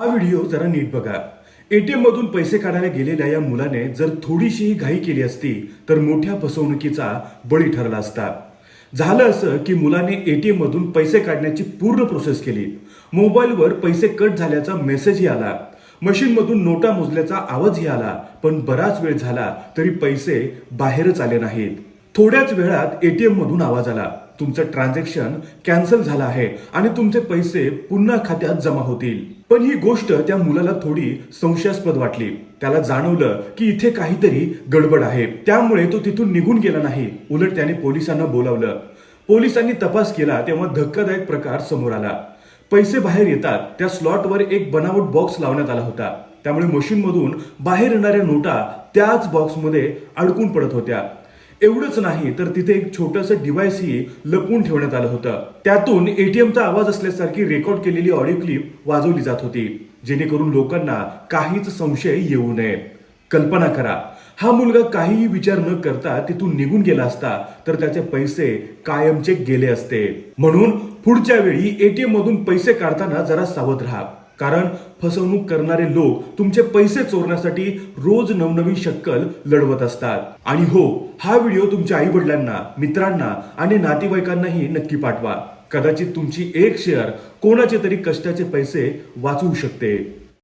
हा व्हिडिओ जरा नीट बघा। एटीएम मधून पैसे काढायला गेलेल्या या मुलाने जर थोडीशीही घाई केली असती तर मोठ्या फसवणुकीचा बळी ठरला असता। झालं असं की मुलाने एटीएम मधून पैसे काढण्याची पूर्ण प्रोसेस केली। मोबाईलवर पैसे कट झाल्याचा मेसेजही आला, मशीन मधून नोटा मोजल्याचा आवाजही आला, पण बराच वेळ झाला तरी पैसे बाहेरच आले नाहीत। थोड्याच वेळात एटीएम मधून आवाज आला, तुमचं ट्रान्झॅक्शन कॅन्सल झालं आहे आणि तुमचे पैसे पुन्हा खात्यात जमा होतील। पण ही गोष्ट त्या मुलाला थोडी संशयास्पद वाटली। त्याला जाणवलं की इथे काहीतरी गडबड आहे। त्यामुळे तो तिथून निघून गेला नाही, उलट त्याने पोलिसांना बोलावलं। पोलिसांनी तपास केला तेव्हा धक्कादायक प्रकार समोर आला। पैसे बाहेर येतात त्या स्लॉटवर एक बनावट बॉक्स लावण्यात आला होता, त्यामुळे मशीन मधून बाहेर येणाऱ्या नोटा त्याच बॉक्समध्ये अडकून पडत होत्या। एवढंच नाही तर तिथे एक छोटंसं डिव्हाइसही लपवून ठेवण्यात आलं होतं। त्यातून एटीएमचा आवाज असल्यासारखी रेकॉर्ड केलेली ऑडिओ क्लिप वाजवली जात होती, जेणेकरून लोकांना काहीच संशय येऊ नये। कल्पना करा, हा मुलगा काहीही विचार न करता तिथून निघून गेला असता तर त्याचे पैसे कायमचे गेले असते। म्हणून पुढच्या वेळी एटीएम मधून पैसे काढताना जरा सावध राहा, कारण फसवणूक करणारे लोक तुमचे पैसे चोरण्यासाठी रोज नवनवीन शक्कल लढवत असतात। आणि हो, हा व्हिडिओ तुमच्या आई वडिलांना, मित्रांना आणि नातेवाईकांनाही नक्की पाठवा। कदाचित तुमची एक शेअर कोणाचे तरी कष्टाचे पैसे वाचवू शकते।